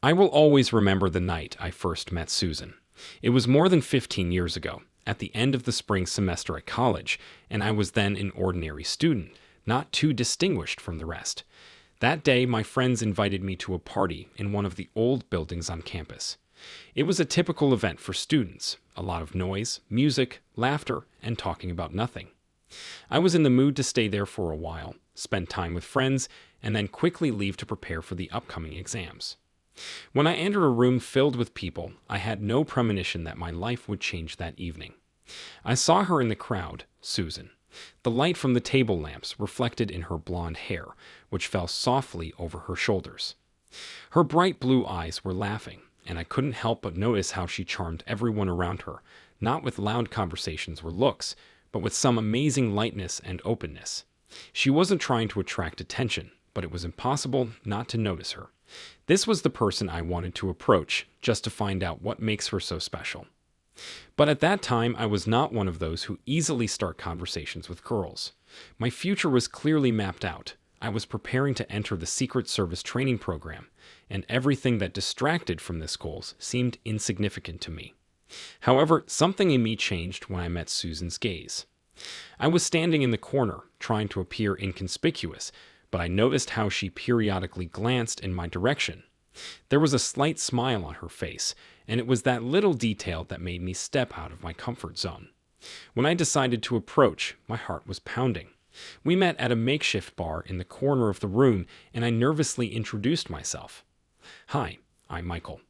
I will always remember the night I first met Susan. It was more than 15 years ago, at the end of the spring semester at college, and I was then an ordinary student, not too distinguished from the rest. That day, my friends invited me to a party in one of the old buildings on campus. It was a typical event for students, a lot of noise, music, laughter, and talking about nothing. I was in the mood to stay there for a while, spend time with friends, and then quickly leave to prepare for the upcoming exams. When I entered a room filled with people, I had no premonition that my life would change that evening. I saw her in the crowd, Susan. The light from the table lamps reflected in her blonde hair, which fell softly over her shoulders. Her bright blue eyes were laughing, and I couldn't help but notice how she charmed everyone around her, not with loud conversations or looks, but with some amazing lightness and openness. She wasn't trying to attract attention, but it was impossible not to notice her. This was the person I wanted to approach, just to find out what makes her so special. But at that time, I was not one of those who easily start conversations with girls. My future was clearly mapped out. I was preparing to enter the Secret Service training program, and everything that distracted from this goal seemed insignificant to me. However, something in me changed when I met Susan's gaze. I was standing in the corner, trying to appear inconspicuous, but I noticed how she periodically glanced in my direction. There was a slight smile on her face, and it was that little detail that made me step out of my comfort zone. When I decided to approach, my heart was pounding. We met at a makeshift bar in the corner of the room, and I nervously introduced myself. "Hi, I'm Michael."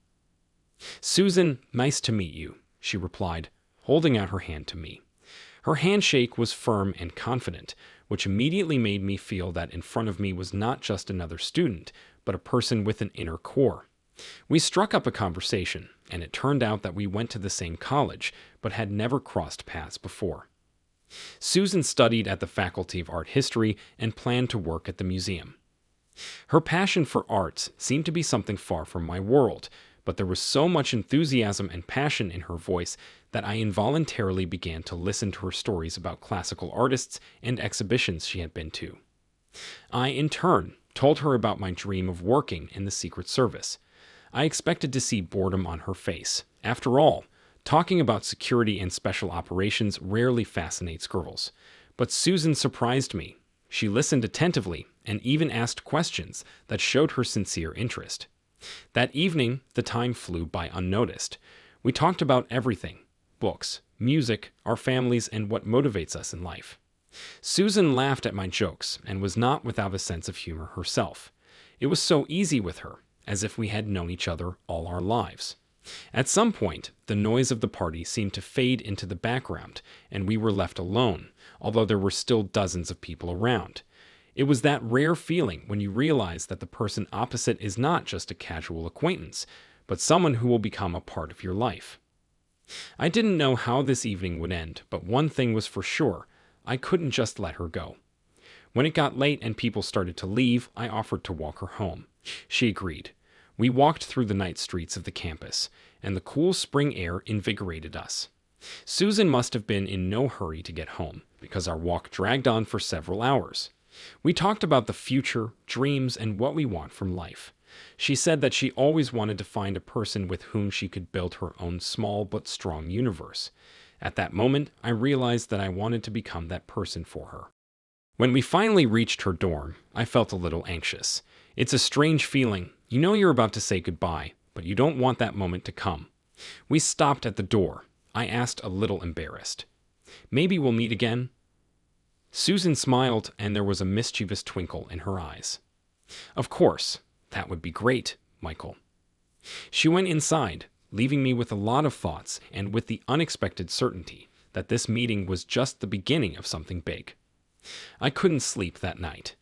"Susan, nice to meet you," she replied, holding out her hand to me. Her handshake was firm and confident, which immediately made me feel that in front of me was not just another student, but a person with an inner core. We struck up a conversation, and it turned out that we went to the same college, but had never crossed paths before. Susan studied at the Faculty of Art History and planned to work at the museum. Her passion for arts seemed to be something far from my world, but there was so much enthusiasm and passion in her voice that I involuntarily began to listen to her stories about classical artists and exhibitions she had been to. I, in turn, told her about my dream of working in the Secret Service. I expected to see boredom on her face. After all, talking about security and special operations rarely fascinates girls. But Susan surprised me. She listened attentively and even asked questions that showed her sincere interest. That evening, the time flew by unnoticed. We talked about everything: books, music, our families, and what motivates us in life. Susan laughed at my jokes and was not without a sense of humor herself. It was so easy with her, as if we had known each other all our lives. At some point, the noise of the party seemed to fade into the background, and we were left alone, although there were still dozens of people around. It was that rare feeling when you realize that the person opposite is not just a casual acquaintance, but someone who will become a part of your life. I didn't know how this evening would end, but one thing was for sure: I couldn't just let her go. When it got late and people started to leave, I offered to walk her home. She agreed. We walked through the night streets of the campus, and the cool spring air invigorated us. Susan must have been in no hurry to get home, because our walk dragged on for several hours. We talked about the future, dreams, and what we want from life. She said that she always wanted to find a person with whom she could build her own small but strong universe. At that moment, I realized that I wanted to become that person for her. When we finally reached her dorm, I felt a little anxious. It's a strange feeling. You know you're about to say goodbye, but you don't want that moment to come. We stopped at the door. I asked, a little embarrassed, "Maybe we'll meet again?" Susan smiled, and there was a mischievous twinkle in her eyes. "Of course. That would be great, Michael." She went inside, leaving me with a lot of thoughts and with the unexpected certainty that this meeting was just the beginning of something big. I couldn't sleep that night.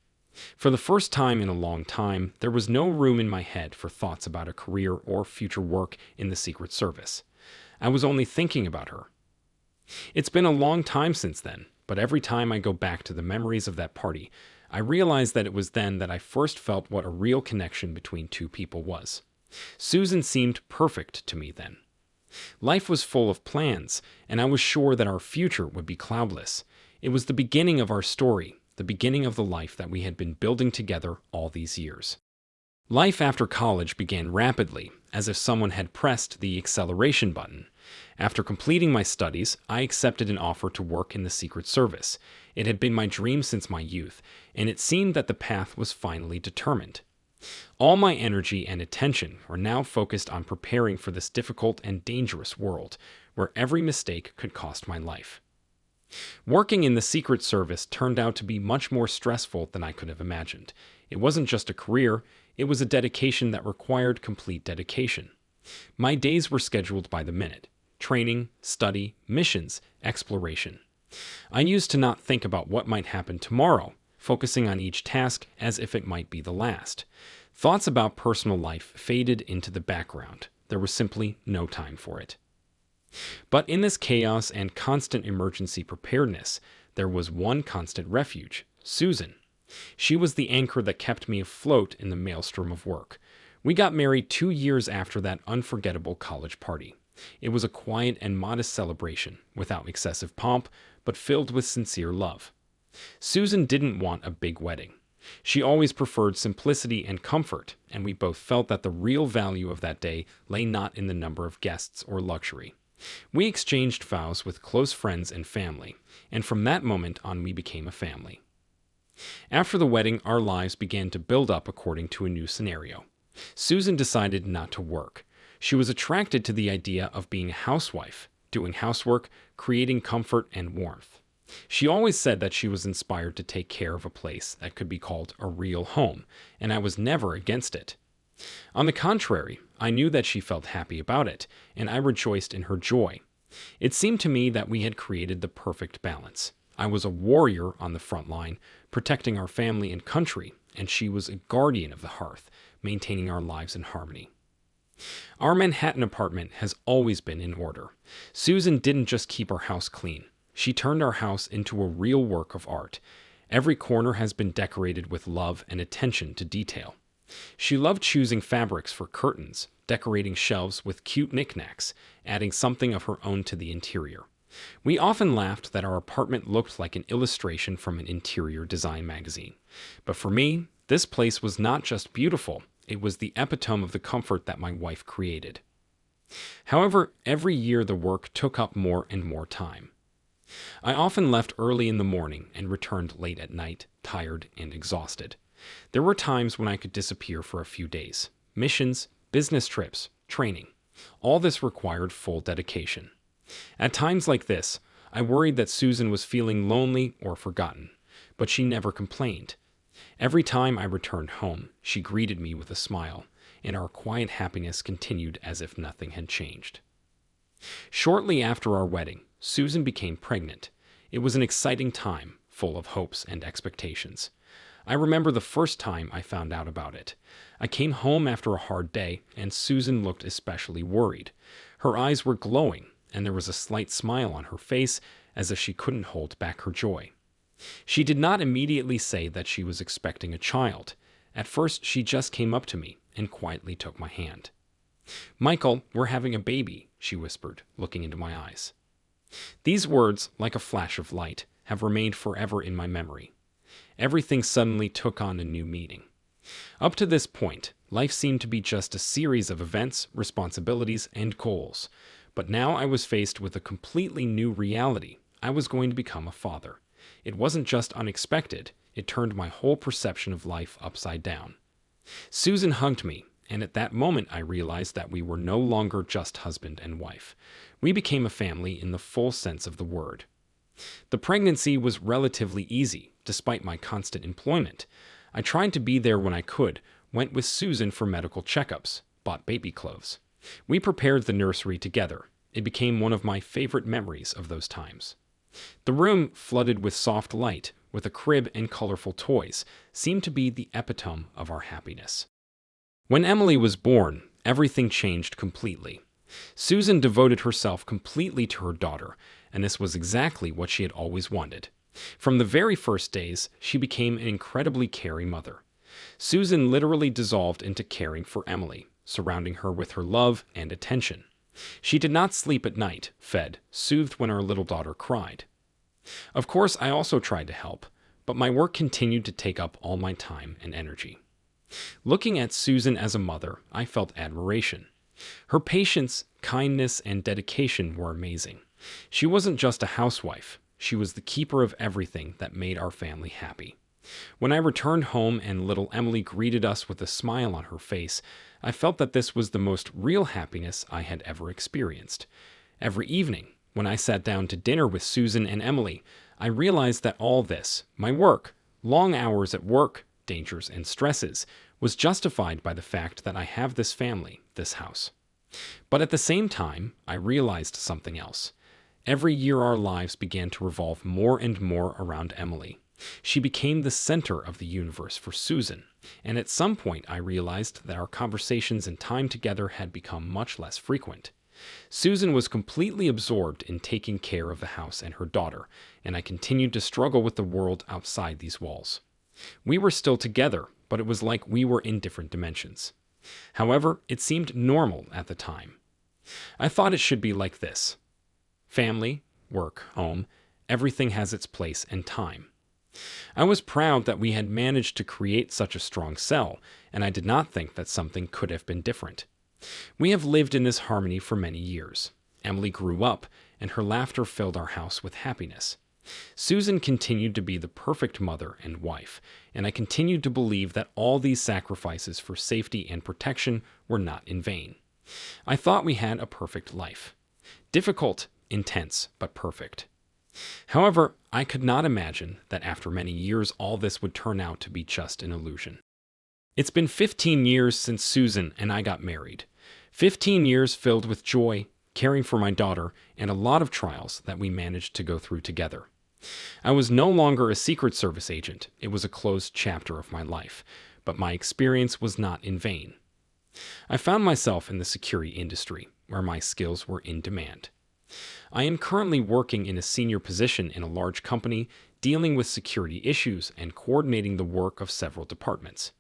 For the first time in a long time, there was no room in my head for thoughts about a career or future work in the Secret Service. I was only thinking about her. It's been a long time since then, but every time I go back to the memories of that party, I realize that it was then that I first felt what a real connection between two people was. Susan seemed perfect to me then. Life was full of plans, and I was sure that our future would be cloudless. It was the beginning of our story, the beginning of the life that we had been building together all these years. Life after college began rapidly, as if someone had pressed the acceleration button. After completing my studies, I accepted an offer to work in the Secret Service. It had been my dream since my youth, and it seemed that the path was finally determined. All my energy and attention were now focused on preparing for this difficult and dangerous world, where every mistake could cost my life. Working in the Secret Service turned out to be much more stressful than I could have imagined. It wasn't just a career, it was a dedication that required complete dedication. My days were scheduled by the minute: training, study, missions, exploration. I used to not think about what might happen tomorrow, focusing on each task as if it might be the last. Thoughts about personal life faded into the background. There was simply no time for it. But in this chaos and constant emergency preparedness, there was one constant refuge: Susan. She was the anchor that kept me afloat in the maelstrom of work. We got married 2 years after that unforgettable college party. It was a quiet and modest celebration, without excessive pomp, but filled with sincere love. Susan didn't want a big wedding. She always preferred simplicity and comfort, and we both felt that the real value of that day lay not in the number of guests or luxury. We exchanged vows with close friends and family, and from that moment on we became a family. After the wedding, our lives began to build up according to a new scenario. Susan decided not to work. She was attracted to the idea of being a housewife, doing housework, creating comfort and warmth. She always said that she was inspired to take care of a place that could be called a real home, and I was never against it. On the contrary, I knew that she felt happy about it, and I rejoiced in her joy. It seemed to me that we had created the perfect balance. I was a warrior on the front line, protecting our family and country, and she was a guardian of the hearth, maintaining our lives in harmony. Our Manhattan apartment has always been in order. Susan didn't just keep our house clean. She turned our house into a real work of art. Every corner has been decorated with love and attention to detail. She loved choosing fabrics for curtains, decorating shelves with cute knickknacks, adding something of her own to the interior. We often laughed that our apartment looked like an illustration from an interior design magazine. But for me, this place was not just beautiful, it was the epitome of the comfort that my wife created. However, every year the work took up more and more time. I often left early in the morning and returned late at night, tired and exhausted. There were times when I could disappear for a few days. Missions, business trips, training. All this required full dedication. At times like this, I worried that Susan was feeling lonely or forgotten, but she never complained. Every time I returned home, she greeted me with a smile, and our quiet happiness continued as if nothing had changed. Shortly after our wedding, Susan became pregnant. It was an exciting time, full of hopes and expectations. I remember the first time I found out about it. I came home after a hard day, and Susan looked especially worried. Her eyes were glowing, and there was a slight smile on her face, as if she couldn't hold back her joy. She did not immediately say that she was expecting a child. At first, she just came up to me and quietly took my hand. "Michael, we're having a baby," she whispered, looking into my eyes. These words, like a flash of light, have remained forever in my memory. Everything suddenly took on a new meaning. Up to this point, life seemed to be just a series of events, responsibilities, and goals. But now I was faced with a completely new reality. I was going to become a father. It wasn't just unexpected, it turned my whole perception of life upside down. Susan hugged me, and at that moment I realized that we were no longer just husband and wife. We became a family in the full sense of the word. The pregnancy was relatively easy, despite my constant employment. I tried to be there when I could, went with Susan for medical checkups, bought baby clothes. We prepared the nursery together. It became one of my favorite memories of those times. The room, flooded with soft light, with a crib and colorful toys, seemed to be the epitome of our happiness. When Emily was born, everything changed completely. Susan devoted herself completely to her daughter, and this was exactly what she had always wanted. From the very first days, she became an incredibly caring mother. Susan literally dissolved into caring for Emily, surrounding her with her love and attention. She did not sleep at night, fed, soothed when our little daughter cried. Of course, I also tried to help, but my work continued to take up all my time and energy. Looking at Susan as a mother, I felt admiration. Her patience, kindness, and dedication were amazing. She wasn't just a housewife, she was the keeper of everything that made our family happy. When I returned home and little Emily greeted us with a smile on her face, I felt that this was the most real happiness I had ever experienced. Every evening, when I sat down to dinner with Susan and Emily, I realized that all this, my work, long hours at work, dangers and stresses, was justified by the fact that I have this family, this house. But at the same time, I realized something else. Every year our lives began to revolve more and more around Emily. She became the center of the universe for Susan, and at some point I realized that our conversations and time together had become much less frequent. Susan was completely absorbed in taking care of the house and her daughter, and I continued to struggle with the world outside these walls. We were still together, but it was like we were in different dimensions. However, it seemed normal at the time. I thought it should be like this. Family, work, home, everything has its place and time. I was proud that we had managed to create such a strong cell, and I did not think that something could have been different. We have lived in this harmony for many years. Emily grew up, and her laughter filled our house with happiness. Susan continued to be the perfect mother and wife, and I continued to believe that all these sacrifices for safety and protection were not in vain. I thought we had a perfect life. Difficult, intense, but perfect. However, I could not imagine that after many years all this would turn out to be just an illusion. It's been 15 years since Susan and I got married. 15 years filled with joy, caring for my daughter, and a lot of trials that we managed to go through together. I was no longer a Secret Service agent. It was a closed chapter of my life, but my experience was not in vain. I found myself in the security industry, where my skills were in demand. I am currently working in a senior position in a large company, dealing with security issues and coordinating the work of several departments.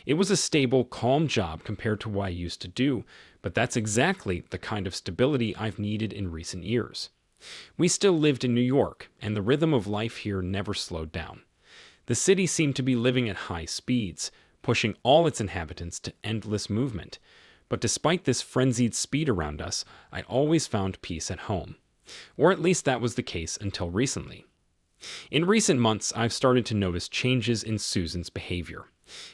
It was a stable, calm job compared to what I used to do, but that's exactly the kind of stability I've needed in recent years. We still lived in New York, and the rhythm of life here never slowed down. The city seemed to be living at high speeds, pushing all its inhabitants to endless movement. But despite this frenzied speed around us, I always found peace at home. Or at least that was the case until recently. In recent months, I've started to notice changes in Susan's behavior.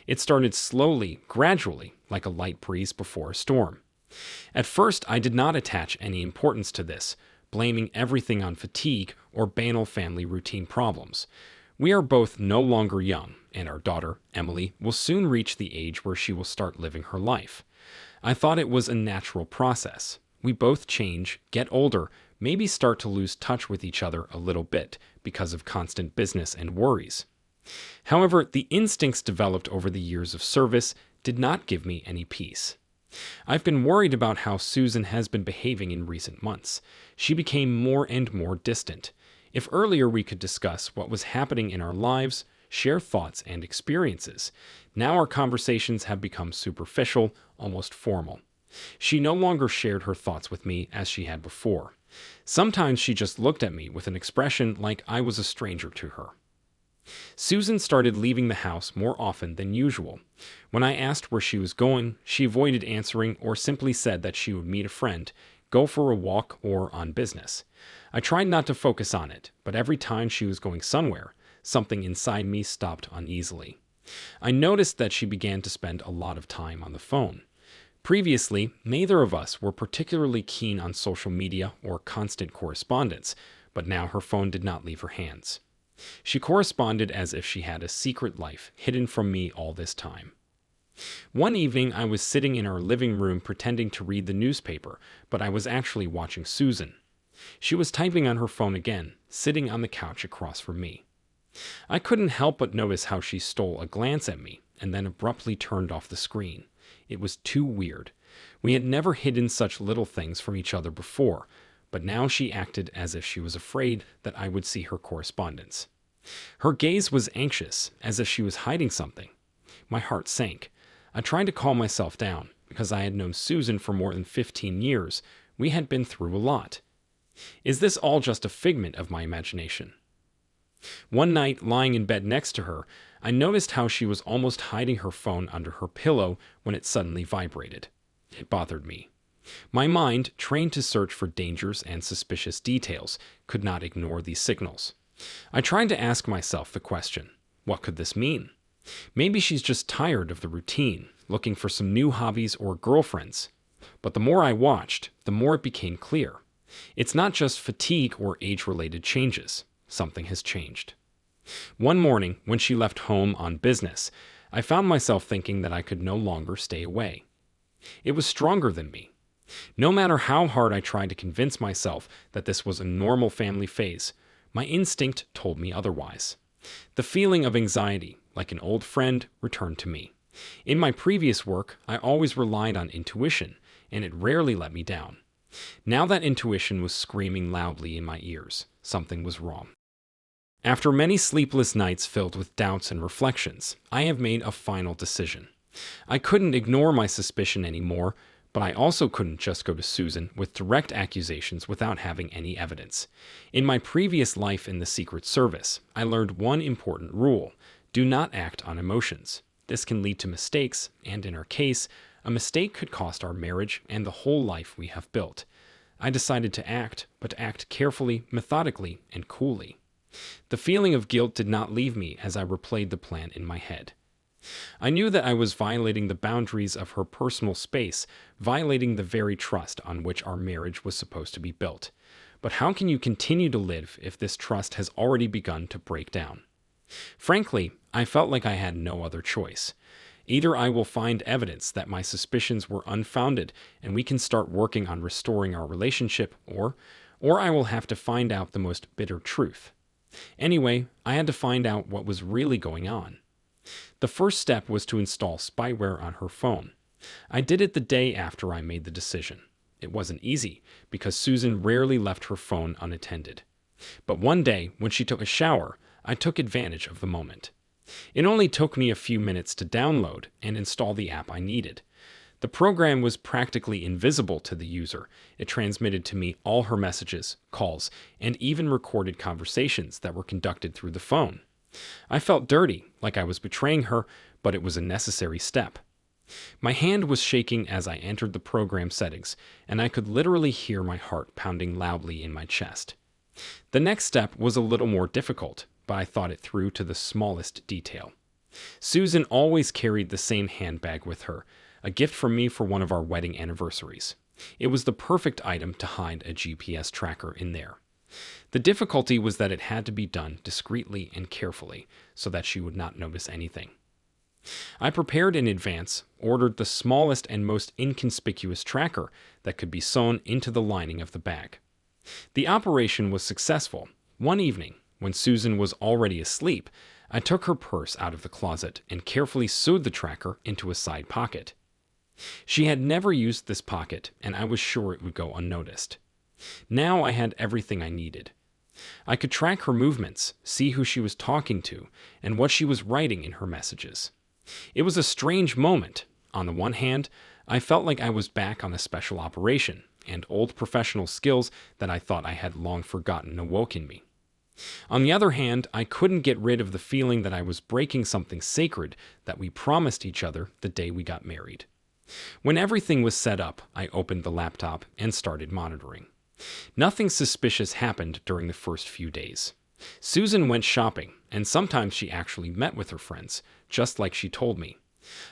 It started slowly, gradually, like a light breeze before a storm. At first, I did not attach any importance to this, blaming everything on fatigue or banal family routine problems. We are both no longer young, and our daughter, Emily, will soon reach the age where she will start living her life. I thought it was a natural process. We both change, get older, maybe start to lose touch with each other a little bit because of constant business and worries. However, the instincts developed over the years of service did not give me any peace. I've been worried about how Susan has been behaving in recent months. She became more and more distant. If earlier we could discuss what was happening in our lives, share thoughts and experiences, now our conversations have become superficial, almost formal. She no longer shared her thoughts with me as she had before. Sometimes she just looked at me with an expression like I was a stranger to her. Susan started leaving the house more often than usual. When I asked where she was going, she avoided answering or simply said that she would meet a friend, go for a walk, or on business. I tried not to focus on it, but every time she was going somewhere, something inside me stopped uneasily. I noticed that she began to spend a lot of time on the phone. Previously, neither of us were particularly keen on social media or constant correspondence, but now her phone did not leave her hands. She corresponded as if she had a secret life hidden from me all this time. One evening, I was sitting in our living room pretending to read the newspaper, but I was actually watching Susan. She was typing on her phone again, sitting on the couch across from me. I couldn't help but notice how she stole a glance at me and then abruptly turned off the screen. It was too weird. We had never hidden such little things from each other before, but now she acted as if she was afraid that I would see her correspondence. Her gaze was anxious, as if she was hiding something. My heart sank. I tried to calm myself down. Because I had known Susan for more than 15 years, we had been through a lot. Is this all just a figment of my imagination? One night, lying in bed next to her, I noticed how she was almost hiding her phone under her pillow when it suddenly vibrated. It bothered me. My mind, trained to search for dangers and suspicious details, could not ignore these signals. I tried to ask myself the question, what could this mean? Maybe she's just tired of the routine, looking for some new hobbies or girlfriends. But the more I watched, the more it became clear. It's not just fatigue or age-related changes. Something has changed. One morning, when she left home on business, I found myself thinking that I could no longer stay away. It was stronger than me. No matter how hard I tried to convince myself that this was a normal family phase, my instinct told me otherwise. The feeling of anxiety, like an old friend, returned to me. In my previous work, I always relied on intuition, and it rarely let me down. Now that intuition was screaming loudly in my ears, something was wrong. After many sleepless nights filled with doubts and reflections, I have made a final decision. I couldn't ignore my suspicion anymore, but I also couldn't just go to Susan with direct accusations without having any evidence. In my previous life in the Secret Service, I learned one important rule: do not act on emotions. This can lead to mistakes, and in our case, a mistake could cost our marriage and the whole life we have built. I decided to act, but act carefully, methodically, and coolly. The feeling of guilt did not leave me as I replayed the plan in my head. I knew that I was violating the boundaries of her personal space, violating the very trust on which our marriage was supposed to be built. But how can you continue to live if this trust has already begun to break down? Frankly, I felt like I had no other choice. Either I will find evidence that my suspicions were unfounded and we can start working on restoring our relationship, or I will have to find out the most bitter truth. Anyway, I had to find out what was really going on. The first step was to install spyware on her phone. I did it the day after I made the decision. It wasn't easy, because Susan rarely left her phone unattended. But one day, when she took a shower, I took advantage of the moment. It only took me a few minutes to download and install the app I needed. The program was practically invisible to the user. It transmitted to me all her messages, calls, and even recorded conversations that were conducted through the phone. I felt dirty, like I was betraying her, but it was a necessary step. My hand was shaking as I entered the program settings, and I could literally hear my heart pounding loudly in my chest. The next step was a little more difficult, but I thought it through to the smallest detail. Susan always carried the same handbag with her, a gift from me for one of our wedding anniversaries. It was the perfect item to hide a GPS tracker in there. The difficulty was that it had to be done discreetly and carefully, so that she would not notice anything. I prepared in advance, ordered the smallest and most inconspicuous tracker that could be sewn into the lining of the bag. The operation was successful. One evening, when Susan was already asleep, I took her purse out of the closet and carefully sewed the tracker into a side pocket. She had never used this pocket, and I was sure it would go unnoticed. Now I had everything I needed. I could track her movements, see who she was talking to, and what she was writing in her messages. It was a strange moment. On the one hand, I felt like I was back on a special operation, and old professional skills that I thought I had long forgotten awoke in me. On the other hand, I couldn't get rid of the feeling that I was breaking something sacred that we promised each other the day we got married. When everything was set up, I opened the laptop and started monitoring. Nothing suspicious happened during the first few days. Susan went shopping, and sometimes she actually met with her friends, just like she told me.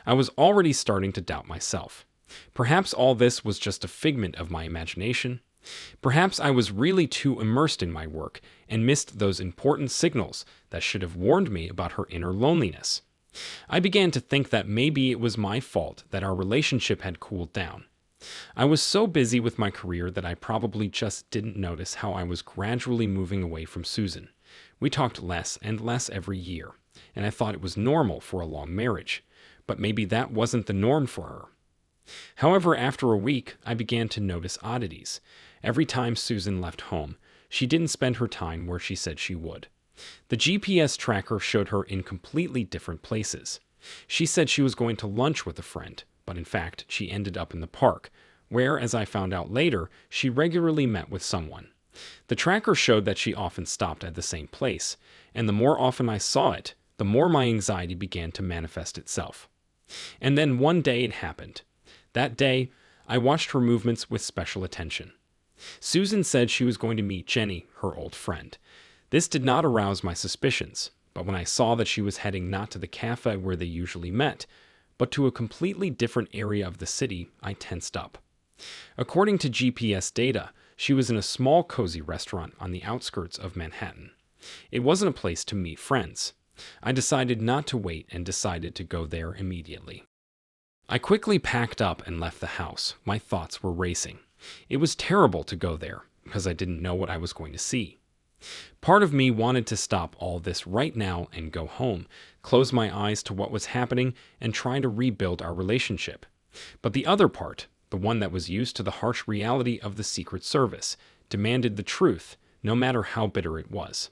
I was already starting to doubt myself. Perhaps all this was just a figment of my imagination. Perhaps I was really too immersed in my work and missed those important signals that should have warned me about her inner loneliness. I began to think that maybe it was my fault that our relationship had cooled down. I was so busy with my career that I probably just didn't notice how I was gradually moving away from Susan. We talked less and less every year, and I thought it was normal for a long marriage, but maybe that wasn't the norm for her. However, after a week, I began to notice oddities. Every time Susan left home, she didn't spend her time where she said she would. The GPS tracker showed her in completely different places. She said she was going to lunch with a friend, but in fact, she ended up in the park, where, as I found out later, she regularly met with someone. The tracker showed that she often stopped at the same place, and the more often I saw it, the more my anxiety began to manifest itself. And then one day it happened. That day, I watched her movements with special attention. Susan said she was going to meet Jenny, her old friend. This did not arouse my suspicions, but when I saw that she was heading not to the cafe where they usually met, but to a completely different area of the city, I tensed up. According to GPS data, she was in a small, cozy restaurant on the outskirts of Manhattan. It wasn't a place to meet friends. I decided not to wait and decided to go there immediately. I quickly packed up and left the house. My thoughts were racing. It was terrible to go there because I didn't know what I was going to see. Part of me wanted to stop all this right now and go home, close my eyes to what was happening, and try to rebuild our relationship. But the other part, the one that was used to the harsh reality of the Secret Service, demanded the truth, no matter how bitter it was.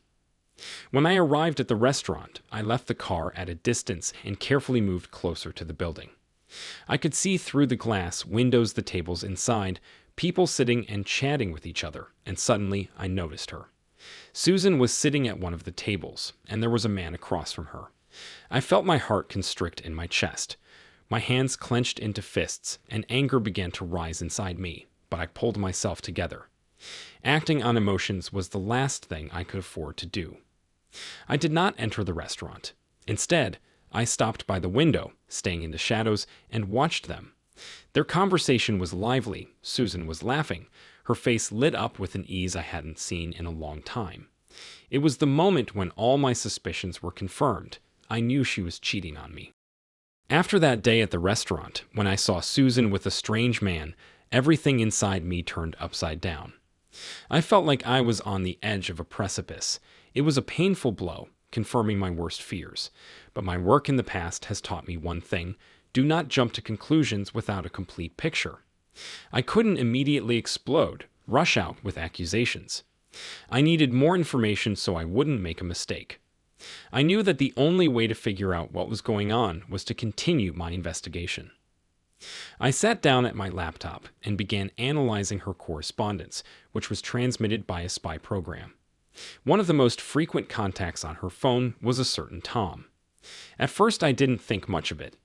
When I arrived at the restaurant, I left the car at a distance and carefully moved closer to the building. I could see through the glass windows the tables inside, people sitting and chatting with each other, and suddenly I noticed her. Susan was sitting at one of the tables, and there was a man across from her. I felt my heart constrict in my chest. My hands clenched into fists, and anger began to rise inside me, but I pulled myself together. Acting on emotions was the last thing I could afford to do. I did not enter the restaurant. Instead, I stopped by the window, staying in the shadows, and watched them. Their conversation was lively. Susan was laughing. Her face lit up with an ease I hadn't seen in a long time. It was the moment when all my suspicions were confirmed. I knew she was cheating on me. After that day at the restaurant, when I saw Susan with a strange man, everything inside me turned upside down. I felt like I was on the edge of a precipice. It was a painful blow, confirming my worst fears. But my work in the past has taught me one thing: do not jump to conclusions without a complete picture. I couldn't immediately explode, rush out with accusations. I needed more information so I wouldn't make a mistake. I knew that the only way to figure out what was going on was to continue my investigation. I sat down at my laptop and began analyzing her correspondence, which was transmitted by a spy program. One of the most frequent contacts on her phone was a certain Tom. At first, I didn't think much of it.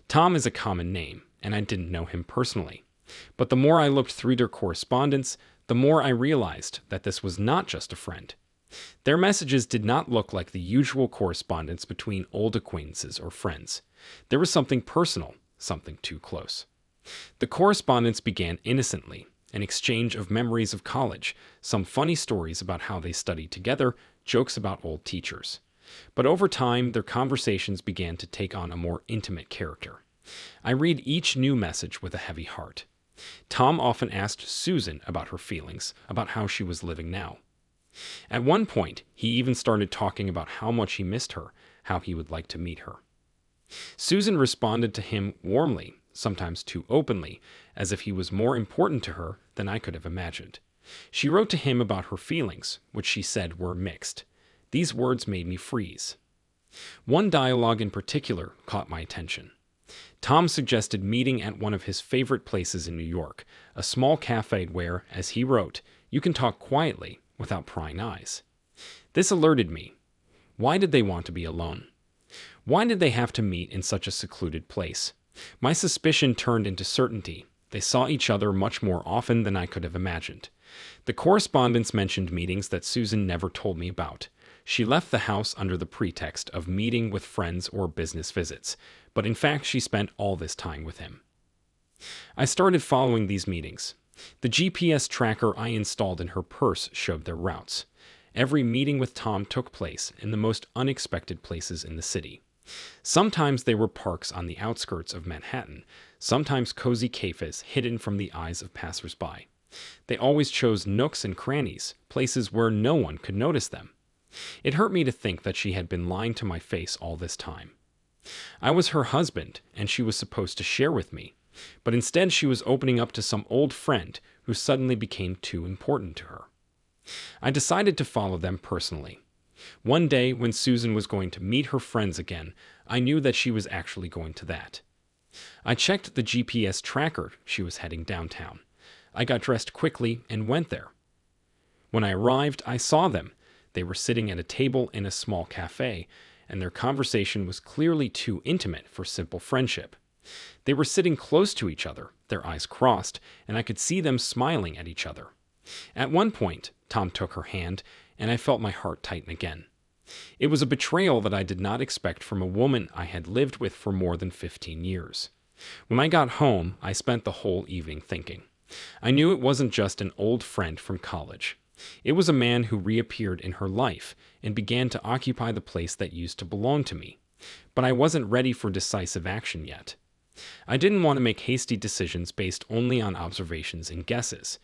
Tom is a common name, and I didn't know him personally. But the more I looked through their correspondence, the more I realized that this was not just a friend. Their messages did not look like the usual correspondence between old acquaintances or friends. There was something personal, something too close. The correspondence began innocently, an exchange of memories of college, some funny stories about how they studied together, jokes about old teachers. But over time, their conversations began to take on a more intimate character. I read each new message with a heavy heart. Tom often asked Susan about her feelings, about how she was living now. At one point, he even started talking about how much he missed her, how he would like to meet her. Susan responded to him warmly, sometimes too openly, as if he was more important to her than I could have imagined. She wrote to him about her feelings, which she said were mixed. These words made me freeze. One dialogue in particular caught my attention. Tom suggested meeting at one of his favorite places in New York, a small cafe where, as he wrote, you can talk quietly without prying eyes. This alerted me. Why did they want to be alone? Why did they have to meet in such a secluded place? My suspicion turned into certainty. They saw each other much more often than I could have imagined. The correspondence mentioned meetings that Susan never told me about. She left the house under the pretext of meeting with friends or business visits, but in fact she spent all this time with him. I started following these meetings. The GPS tracker I installed in her purse showed their routes. Every meeting with Tom took place in the most unexpected places in the city. Sometimes they were parks on the outskirts of Manhattan, sometimes cozy cafes hidden from the eyes of passers-by. They always chose nooks and crannies, places where no one could notice them. It hurt me to think that she had been lying to my face all this time. I was her husband, and she was supposed to share with me, but instead she was opening up to some old friend who suddenly became too important to her. I decided to follow them personally. One day, when Susan was going to meet her friends again, I knew that she was actually going to that. I checked the GPS tracker. She was heading downtown. I got dressed quickly and went there. When I arrived, I saw them. They were sitting at a table in a small cafe, and their conversation was clearly too intimate for simple friendship. They were sitting close to each other, their eyes crossed, and I could see them smiling at each other. At one point, Tom took her hand, and I felt my heart tighten again. It was a betrayal that I did not expect from a woman I had lived with for more than 15 years. When I got home, I spent the whole evening thinking. I knew it wasn't just an old friend from college. It was a man who reappeared in her life and began to occupy the place that used to belong to me. But I wasn't ready for decisive action yet. I didn't want to make hasty decisions based only on observations and guesses.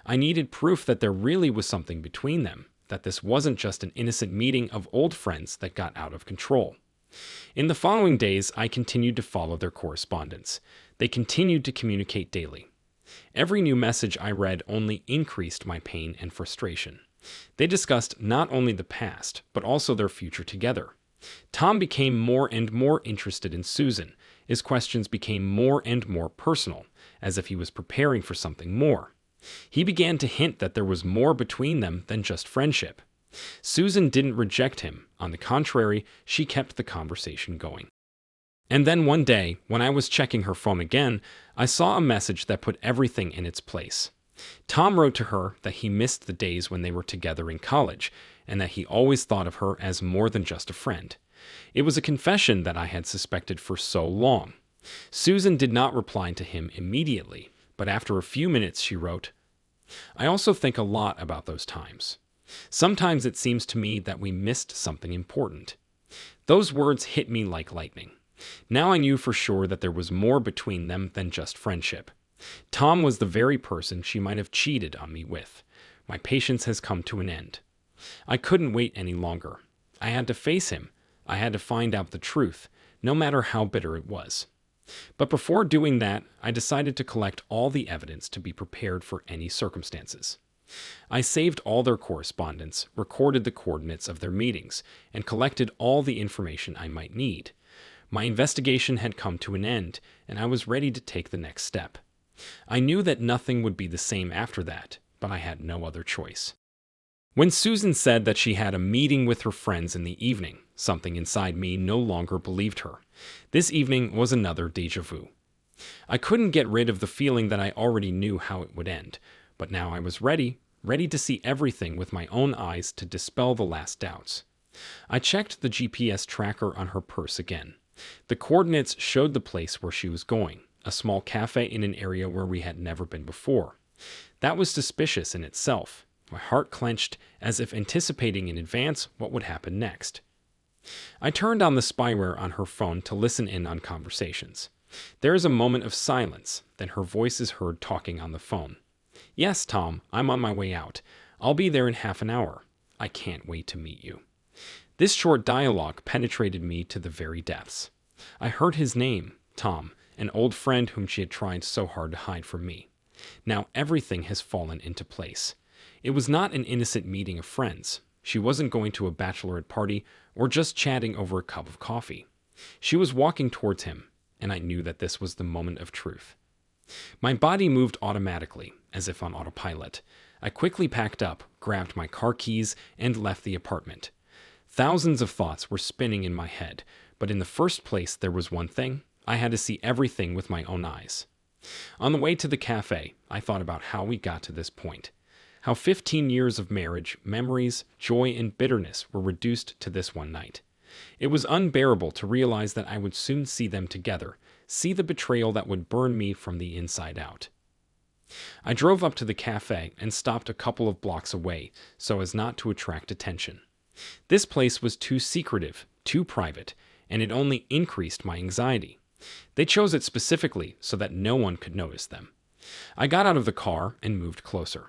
I needed proof that there really was something between them, that this wasn't just an innocent meeting of old friends that got out of control. In the following days, I continued to follow their correspondence. They continued to communicate daily. Every new message I read only increased my pain and frustration. They discussed not only the past, but also their future together. Tom became more and more interested in Susan. His questions became more and more personal, as if he was preparing for something more. He began to hint that there was more between them than just friendship. Susan didn't reject him. On the contrary, she kept the conversation going. And then one day, when I was checking her phone again, I saw a message that put everything in its place. Tom wrote to her that he missed the days when they were together in college, and that he always thought of her as more than just a friend. It was a confession that I had suspected for so long. Susan did not reply to him immediately, but after a few minutes she wrote, "I also think a lot about those times. Sometimes it seems to me that we missed something important." Those words hit me like lightning. Now I knew for sure that there was more between them than just friendship. Tom was the very person she might have cheated on me with. My patience has come to an end. I couldn't wait any longer. I had to face him. I had to find out the truth, no matter how bitter it was. But before doing that, I decided to collect all the evidence to be prepared for any circumstances. I saved all their correspondence, recorded the coordinates of their meetings, and collected all the information I might need. My investigation had come to an end, and I was ready to take the next step. I knew that nothing would be the same after that, but I had no other choice. When Susan said that she had a meeting with her friends in the evening, something inside me no longer believed her. This evening was another déjà vu. I couldn't get rid of the feeling that I already knew how it would end, but now I was ready to see everything with my own eyes to dispel the last doubts. I checked the GPS tracker on her purse again. The coordinates showed the place where she was going, a small cafe in an area where we had never been before. That was suspicious in itself. My heart clenched, as if anticipating in advance what would happen next. I turned on the spyware on her phone to listen in on conversations. There is a moment of silence, then her voice is heard talking on the phone. "Yes, Tom, I'm on my way out. I'll be there in half an hour. I can't wait to meet you." This short dialogue penetrated me to the very depths. I heard his name, Tom, an old friend whom she had tried so hard to hide from me. Now everything has fallen into place. It was not an innocent meeting of friends. She wasn't going to a bachelorette party or just chatting over a cup of coffee. She was walking towards him, and I knew that this was the moment of truth. My body moved automatically, as if on autopilot. I quickly packed up, grabbed my car keys, and left the apartment. Thousands of thoughts were spinning in my head, but in the first place there was one thing. I had to see everything with my own eyes. On the way to the cafe, I thought about how we got to this point. How 15 years of marriage, memories, joy, and bitterness were reduced to this one night. It was unbearable to realize that I would soon see them together, see the betrayal that would burn me from the inside out. I drove up to the cafe and stopped a couple of blocks away so as not to attract attention. This place was too secretive, too private, and it only increased my anxiety. They chose it specifically so that no one could notice them. I got out of the car and moved closer.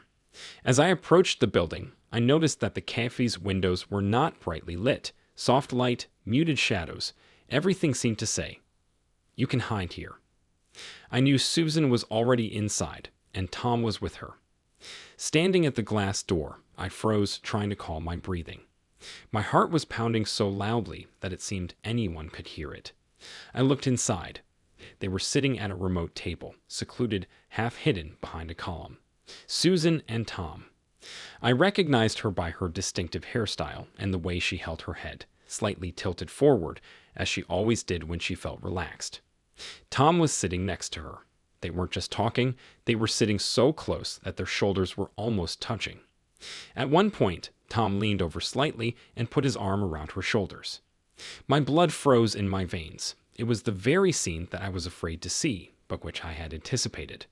As I approached the building, I noticed that the cafe's windows were not brightly lit. Soft light, muted shadows, everything seemed to say, "You can hide here." I knew Susan was already inside, and Tom was with her. Standing at the glass door, I froze, trying to calm my breathing. My heart was pounding so loudly that it seemed anyone could hear it. I looked inside. They were sitting at a remote table, secluded, half hidden behind a column. Susan and Tom. I recognized her by her distinctive hairstyle and the way she held her head. slightly tilted forward, as she always did when she felt relaxed. Tom was sitting next to her. They weren't just talking, they were sitting so close that their shoulders were almost touching. At one point, Tom leaned over slightly and put his arm around her shoulders. My blood froze in my veins. It was the very scene that I was afraid to see, but which I had anticipated.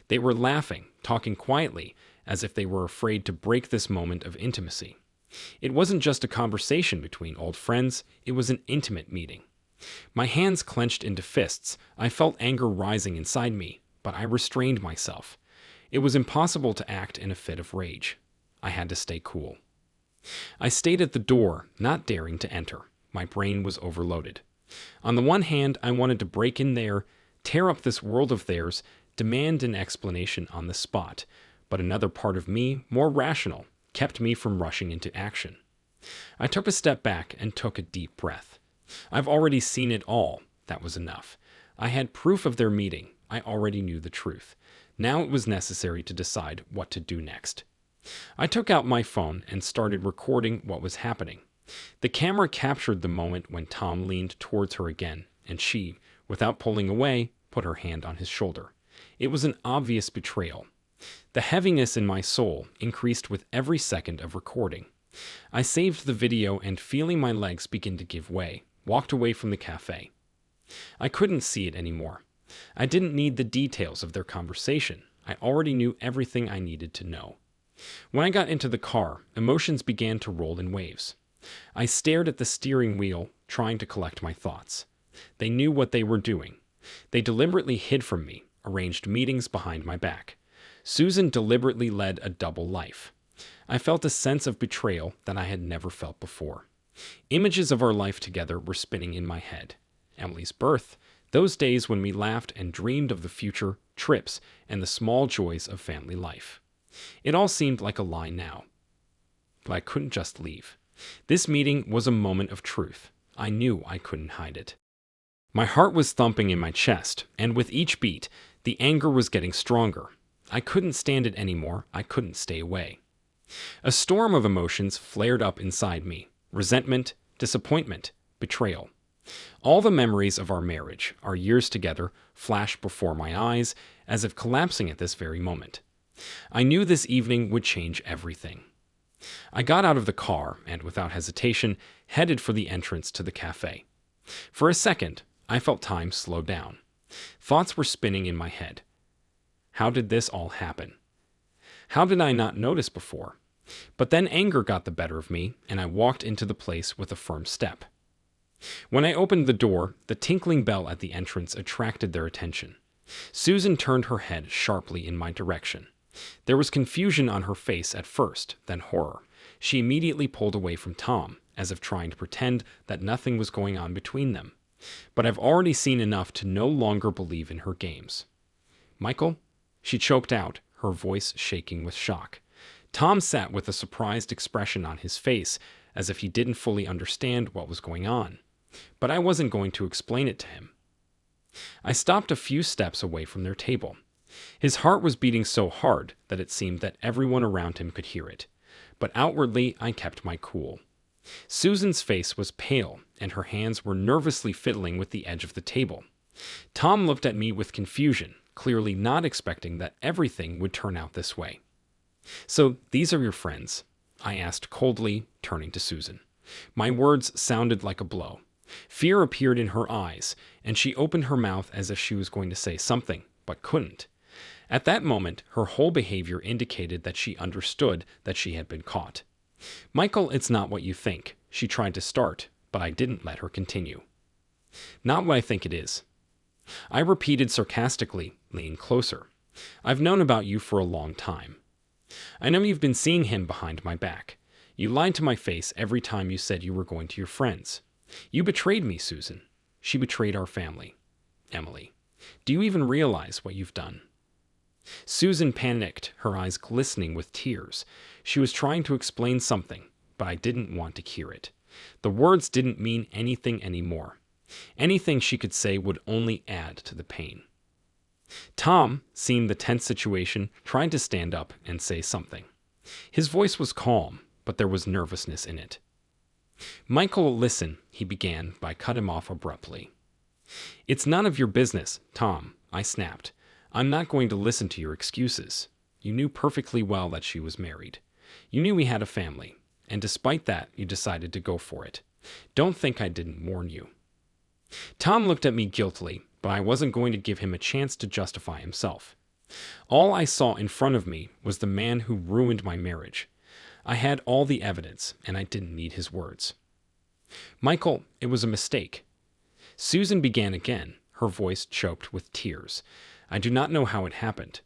They were laughing, talking quietly, as if they were afraid to break this moment of intimacy. It wasn't just a conversation between old friends, it was an intimate meeting. My hands clenched into fists. I felt anger rising inside me, but I restrained myself. It was impossible to act in a fit of rage. I had to stay cool. I stayed at the door, not daring to enter. My brain was overloaded. On the one hand, I wanted to break in there, tear up this world of theirs, demand an explanation on the spot, but another part of me, more rational, kept me from rushing into action. I took a step back and took a deep breath. I've already seen it all. That was enough. I had proof of their meeting. I already knew the truth. Now it was necessary to decide what to do next. I took out my phone and started recording what was happening. The camera captured the moment when Tom leaned towards her again, and she, without pulling away, put her hand on his shoulder. It was an obvious betrayal. The heaviness in my soul increased with every second of recording. I saved the video and, feeling my legs begin to give way, walked away from the cafe. I couldn't see it anymore. I didn't need the details of their conversation. I already knew everything I needed to know. When I got into the car, emotions began to roll in waves. I stared at the steering wheel, trying to collect my thoughts. They knew what they were doing. They deliberately hid from me, arranged meetings behind my back. Susan deliberately led a double life. I felt a sense of betrayal that I had never felt before. Images of our life together were spinning in my head. Emily's birth, those days when we laughed and dreamed of the future, trips, and the small joys of family life. It all seemed like a lie now. But I couldn't just leave. This meeting was a moment of truth. I knew I couldn't hide it. My heart was thumping in my chest, and with each beat, the anger was getting stronger. I couldn't stand it anymore. I couldn't stay away. A storm of emotions flared up inside me. Resentment, disappointment, betrayal. All the memories of our marriage, our years together, flashed before my eyes, as if collapsing at this very moment. I knew this evening would change everything. I got out of the car and, without hesitation, headed for the entrance to the cafe. For a second, I felt time slow down. Thoughts were spinning in my head. How did this all happen? How did I not notice before? But then anger got the better of me, and I walked into the place with a firm step. When I opened the door, the tinkling bell at the entrance attracted their attention. Susan turned her head sharply in my direction. There was confusion on her face at first, then horror. She immediately pulled away from Tom, as if trying to pretend that nothing was going on between them. But I've already seen enough to no longer believe in her games. Michael? She choked out, her voice shaking with shock. Tom sat with a surprised expression on his face, as if he didn't fully understand what was going on. But I wasn't going to explain it to him. I stopped a few steps away from their table. His heart was beating so hard that it seemed that everyone around him could hear it. But outwardly, I kept my cool. Susan's face was pale, and her hands were nervously fiddling with the edge of the table. Tom looked at me with confusion, clearly not expecting that everything would turn out this way. "So, these are your friends?" I asked coldly, turning to Susan. My words sounded like a blow. Fear appeared in her eyes, and she opened her mouth as if she was going to say something, but couldn't. At that moment, her whole behavior indicated that she understood that she had been caught. "Michael, it's not what you think," she tried to start, but I didn't let her continue. "Not what I think it is," I repeated sarcastically, leaning closer. "I've known about you for a long time. I know you've been seeing him behind my back. You lied to my face every time you said you were going to your friends. You betrayed me, Susan. She betrayed our family. Emily, do you even realize what you've done?" Susan panicked, her eyes glistening with tears. She was trying to explain something, but I didn't want to hear it. The words didn't mean anything anymore. Anything she could say would only add to the pain. Tom, seeing the tense situation, tried to stand up and say something. His voice was calm, but there was nervousness in it. Michael, listen, he began, but I cut him off abruptly. It's none of your business, Tom, I snapped. I'm not going to listen to your excuses. You knew perfectly well that she was married. You knew we had a family, and despite that, you decided to go for it. Don't think I didn't warn you. Tom looked at me guiltily, but I wasn't going to give him a chance to justify himself. All I saw in front of me was the man who ruined my marriage. I had all the evidence, and I didn't need his words. Michael, it was a mistake. Susan began again, her voice choked with tears. I do not know how it happened.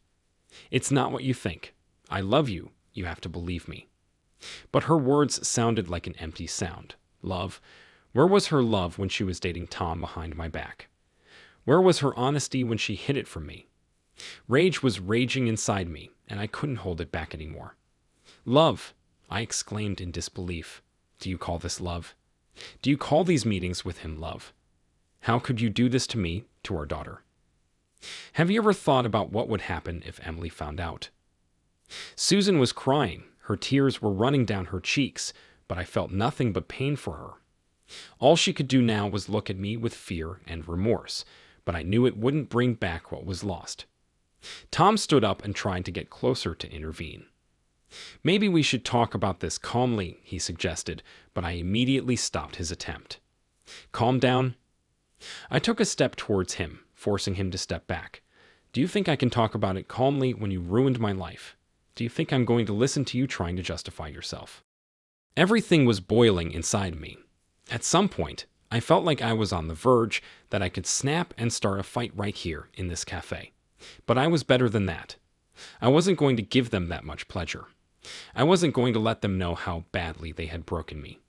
It's not what you think. I love you. You have to believe me. But her words sounded like an empty sound. Love? Where was her love when she was dating Tom behind my back? Where was her honesty when she hid it from me? Rage was raging inside me, and I couldn't hold it back anymore. Love! I exclaimed in disbelief. Do you call this love? Do you call these meetings with him love? How could you do this to me, to our daughter? Have you ever thought about what would happen if Emily found out? Susan was crying. Her tears were running down her cheeks, but I felt nothing but pain for her. All she could do now was look at me with fear and remorse, but I knew it wouldn't bring back what was lost. Tom stood up and tried to get closer to intervene. Maybe we should talk about this calmly, he suggested, but I immediately stopped his attempt. Calm down. I took a step towards him, forcing him to step back. Do you think I can talk about it calmly when you ruined my life? Do you think I'm going to listen to you trying to justify yourself? Everything was boiling inside me. At some point, I felt like I was on the verge, that I could snap and start a fight right here in this cafe. But I was better than that. I wasn't going to give them that much pleasure. I wasn't going to let them know how badly they had broken me.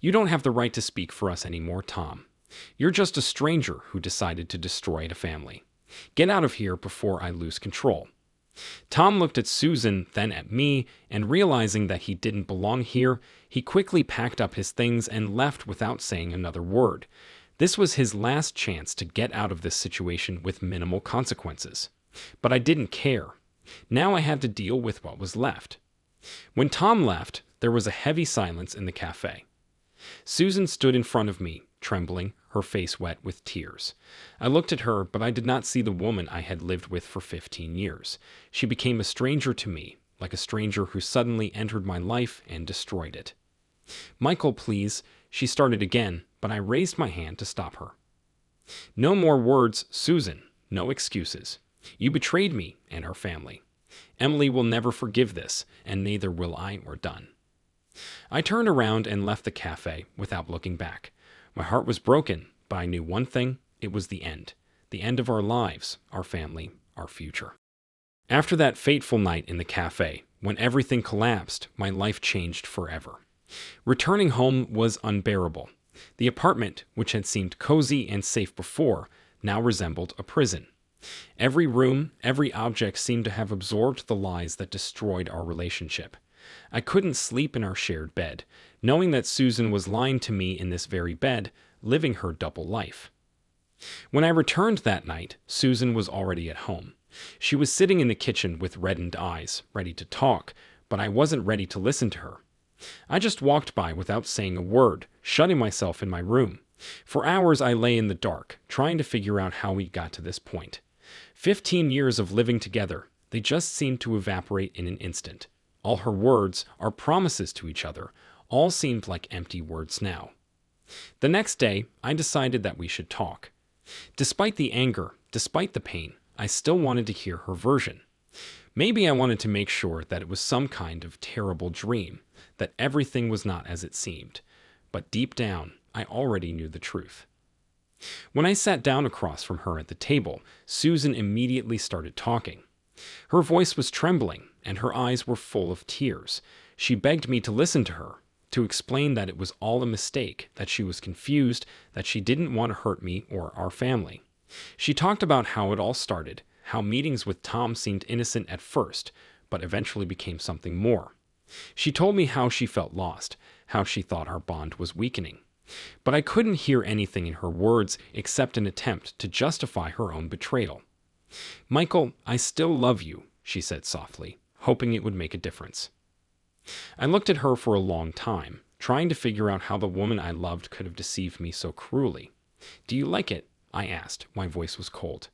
You don't have the right to speak for us anymore, Tom. You're just a stranger who decided to destroy a family. Get out of here before I lose control. Tom looked at Susan, then at me, and realizing that he didn't belong here, he quickly packed up his things and left without saying another word. This was his last chance to get out of this situation with minimal consequences. But I didn't care. Now I had to deal with what was left. When Tom left, there was a heavy silence in the cafe. Susan stood in front of me, trembling, her face wet with tears. I looked at her, but I did not see the woman I had lived with for 15 years. She became a stranger to me, like a stranger who suddenly entered my life and destroyed it. Michael, please, she started again, but I raised my hand to stop her. No more words, Susan. No excuses. You betrayed me and our family. Emily will never forgive this, and neither will I or Dunn. I turned around and left the cafe without looking back. My heart was broken, but I knew one thing. It was the end of our lives, our family, our future. After that fateful night in the cafe, when everything collapsed, my life changed forever. Returning home was unbearable. The apartment, which had seemed cozy and safe before, now resembled a prison. Every room, every object seemed to have absorbed the lies that destroyed our relationship. I couldn't sleep in our shared bed, knowing that Susan was lying to me in this very bed, living her double life. When I returned that night, Susan was already at home. She was sitting in the kitchen with reddened eyes, ready to talk, but I wasn't ready to listen to her. I just walked by without saying a word, shutting myself in my room. For hours I lay in the dark, trying to figure out how we got to this point. 15 years of living together, they just seemed to evaporate in an instant. All her words, our promises to each other, all seemed like empty words now. The next day, I decided that we should talk. Despite the anger, despite the pain, I still wanted to hear her version. Maybe I wanted to make sure that it was some kind of terrible dream, that everything was not as it seemed. But deep down, I already knew the truth. When I sat down across from her at the table, Susan immediately started talking. Her voice was trembling, and her eyes were full of tears. She begged me to listen to her, to explain that it was all a mistake, that she was confused, that she didn't want to hurt me or our family. She talked about how it all started, how meetings with Tom seemed innocent at first, but eventually became something more. She told me how she felt lost, how she thought our bond was weakening. But I couldn't hear anything in her words except an attempt to justify her own betrayal. Michael, I still love you, she said softly, hoping it would make a difference. I looked at her for a long time, trying to figure out how the woman I loved could have deceived me so cruelly. "Do you like it?" I asked. My voice was cold.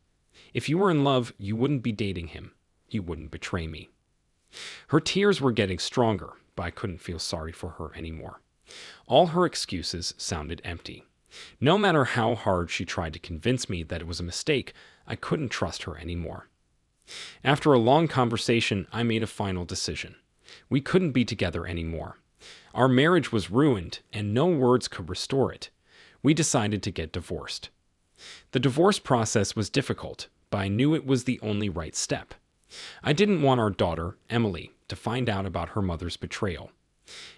"If you were in love, you wouldn't be dating him. You wouldn't betray me." Her tears were getting stronger, but I couldn't feel sorry for her anymore. All her excuses sounded empty. No matter how hard she tried to convince me that it was a mistake, I couldn't trust her anymore. After a long conversation, I made a final decision. We couldn't be together anymore. Our marriage was ruined, and no words could restore it. We decided to get divorced. The divorce process was difficult, but I knew it was the only right step. I didn't want our daughter, Emily, to find out about her mother's betrayal.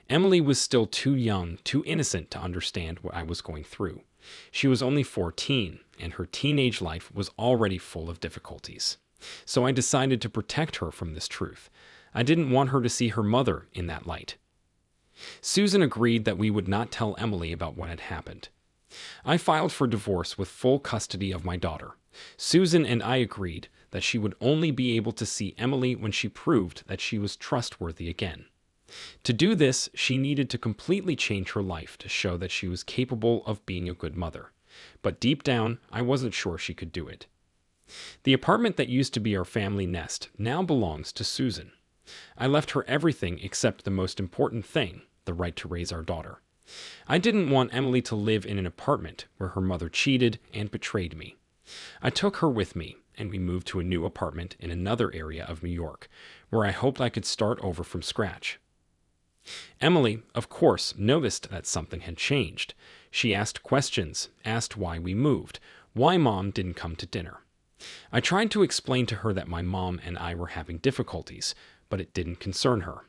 Emily was still too young, too innocent to understand what I was going through. She was only 14, and her teenage life was already full of difficulties. So I decided to protect her from this truth. I didn't want her to see her mother in that light. Susan agreed that we would not tell Emily about what had happened. I filed for divorce with full custody of my daughter. Susan and I agreed that she would only be able to see Emily when she proved that she was trustworthy again. To do this, she needed to completely change her life to show that she was capable of being a good mother. But deep down, I wasn't sure she could do it. The apartment that used to be our family nest now belongs to Susan. I left her everything except the most important thing, the right to raise our daughter. I didn't want Emily to live in an apartment where her mother cheated and betrayed me. I took her with me, and we moved to a new apartment in another area of New York, where I hoped I could start over from scratch. Emily, of course, noticed that something had changed. She asked questions, asked why we moved, why Mom didn't come to dinner. I tried to explain to her that my mom and I were having difficulties, but it didn't concern her.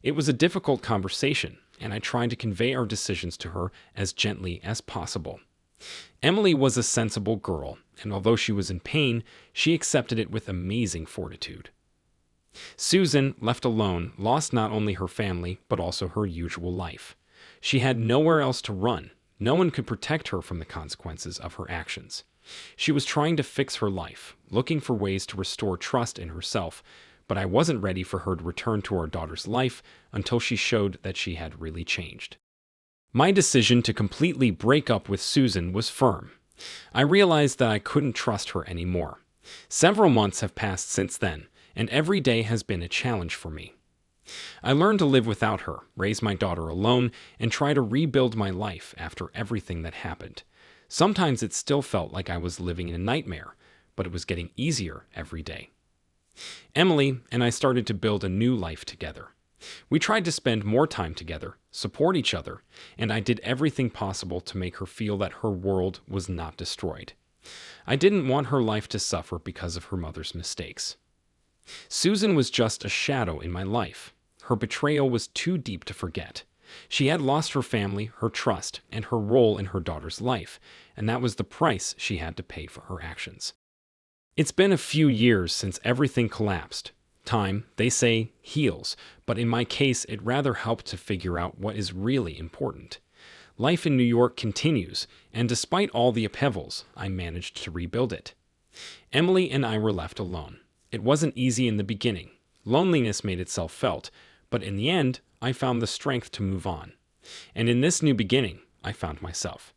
It was a difficult conversation, and I tried to convey our decisions to her as gently as possible. Emily was a sensible girl, and although she was in pain, she accepted it with amazing fortitude. Susan, left alone, lost not only her family, but also her usual life. She had nowhere else to run. No one could protect her from the consequences of her actions. She was trying to fix her life, looking for ways to restore trust in herself, but I wasn't ready for her to return to our daughter's life until she showed that she had really changed. My decision to completely break up with Susan was firm. I realized that I couldn't trust her anymore. Several months have passed since then, and every day has been a challenge for me. I learned to live without her, raise my daughter alone, and try to rebuild my life after everything that happened. Sometimes it still felt like I was living in a nightmare, but it was getting easier every day. Emily and I started to build a new life together. We tried to spend more time together, support each other, and I did everything possible to make her feel that her world was not destroyed. I didn't want her life to suffer because of her mother's mistakes. Susan was just a shadow in my life. Her betrayal was too deep to forget. She had lost her family, her trust, and her role in her daughter's life, and that was the price she had to pay for her actions. It's been a few years since everything collapsed. Time, they say, heals, but in my case, it rather helped to figure out what is really important. Life in New York continues, and despite all the upheavals, I managed to rebuild it. Emily and I were left alone. It wasn't easy in the beginning. Loneliness made itself felt, but in the end, I found the strength to move on. And in this new beginning, I found myself.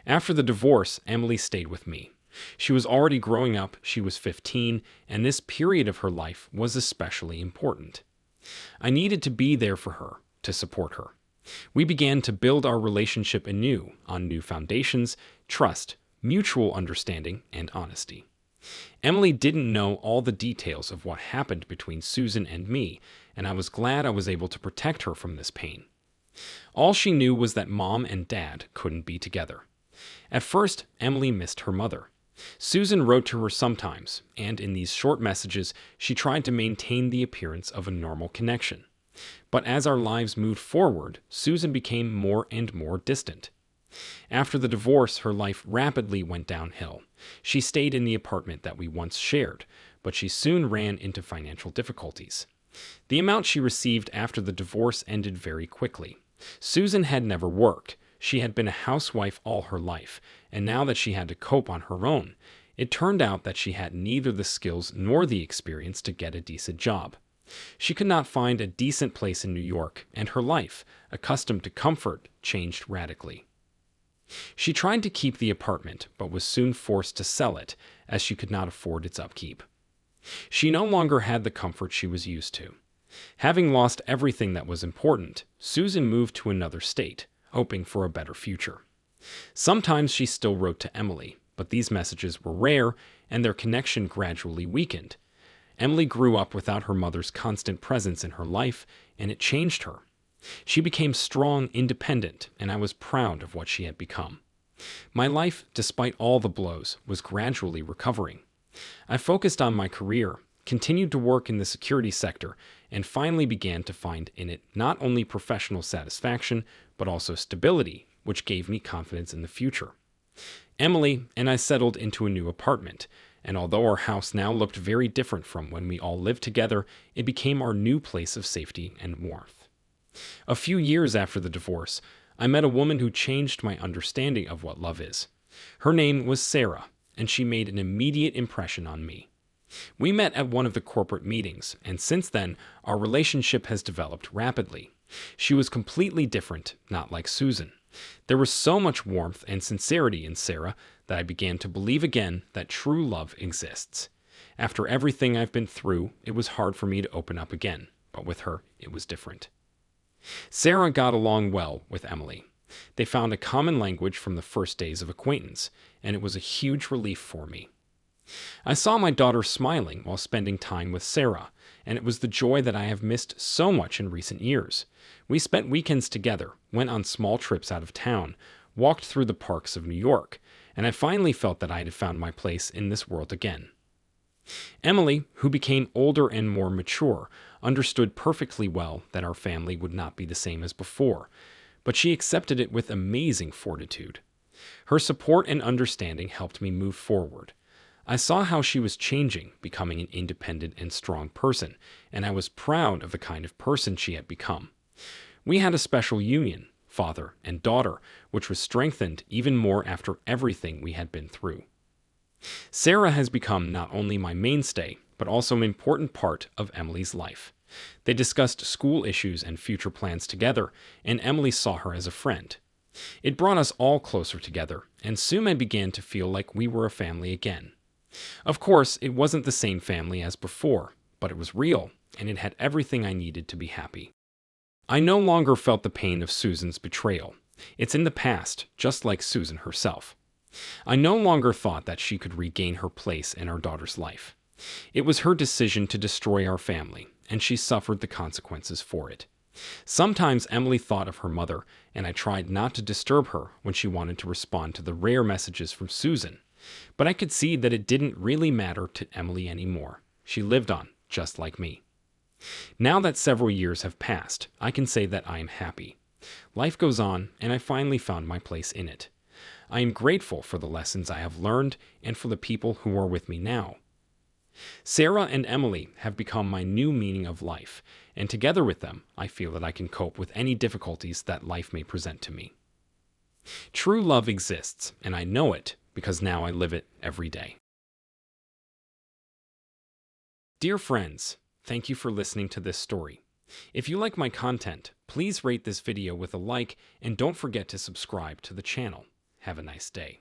After the divorce, Emily stayed with me. She was already growing up, she was 15, and this period of her life was especially important. I needed to be there for her, to support her. We began to build our relationship anew on new foundations, trust, mutual understanding, and honesty. Emily didn't know all the details of what happened between Susan and me, and I was glad I was able to protect her from this pain. All she knew was that Mom and Dad couldn't be together. At first, Emily missed her mother. Susan wrote to her sometimes, and in these short messages, she tried to maintain the appearance of a normal connection. But as our lives moved forward, Susan became more and more distant. After the divorce, her life rapidly went downhill. She stayed in the apartment that we once shared, but she soon ran into financial difficulties. The amount she received after the divorce ended very quickly. Susan had never worked. She had been a housewife all her life, and now that she had to cope on her own, it turned out that she had neither the skills nor the experience to get a decent job. She could not find a decent place in New York, and her life, accustomed to comfort, changed radically. She tried to keep the apartment, but was soon forced to sell it, as she could not afford its upkeep. She no longer had the comfort she was used to. Having lost everything that was important, Susan moved to another state, hoping for a better future. Sometimes she still wrote to Emily, but these messages were rare, and their connection gradually weakened. Emily grew up without her mother's constant presence in her life, and it changed her. She became strong, independent, and I was proud of what she had become. My life, despite all the blows, was gradually recovering. I focused on my career, continued to work in the security sector, and finally began to find in it not only professional satisfaction, but also stability, which gave me confidence in the future. Emily and I settled into a new apartment, and although our house now looked very different from when we all lived together, it became our new place of safety and warmth. A few years after the divorce, I met a woman who changed my understanding of what love is. Her name was Sarah, and she made an immediate impression on me. We met at one of the corporate meetings, and since then, our relationship has developed rapidly. She was completely different, not like Susan. There was so much warmth and sincerity in Sarah that I began to believe again that true love exists. After everything I've been through, it was hard for me to open up again, but with her, it was different. Sarah got along well with Emily. They found a common language from the first days of acquaintance, and it was a huge relief for me. I saw my daughter smiling while spending time with Sarah, and it was the joy that I have missed so much in recent years. We spent weekends together, went on small trips out of town, walked through the parks of New York, and I finally felt that I had found my place in this world again. Emily, who became older and more mature, understood perfectly well that our family would not be the same as before, but she accepted it with amazing fortitude. Her support and understanding helped me move forward. I saw how she was changing, becoming an independent and strong person, and I was proud of the kind of person she had become. We had a special union, father and daughter, which was strengthened even more after everything we had been through. Sarah has become not only my mainstay, but also an important part of Emily's life. They discussed school issues and future plans together, and Emily saw her as a friend. It brought us all closer together, and soon I began to feel like we were a family again. Of course, it wasn't the same family as before, but it was real, and it had everything I needed to be happy. I no longer felt the pain of Susan's betrayal. It's in the past, just like Susan herself. I no longer thought that she could regain her place in our daughter's life. It was her decision to destroy our family, and she suffered the consequences for it. Sometimes Emily thought of her mother, and I tried not to disturb her when she wanted to respond to the rare messages from Susan. But I could see that it didn't really matter to Emily anymore. She lived on, just like me. Now that several years have passed, I can say that I am happy. Life goes on, and I finally found my place in it. I am grateful for the lessons I have learned and for the people who are with me now. Sarah and Emily have become my new meaning of life, and together with them, I feel that I can cope with any difficulties that life may present to me. True love exists, and I know it because now I live it every day. Dear friends, thank you for listening to this story. If you like my content, please rate this video with a like and don't forget to subscribe to the channel. Have a nice day.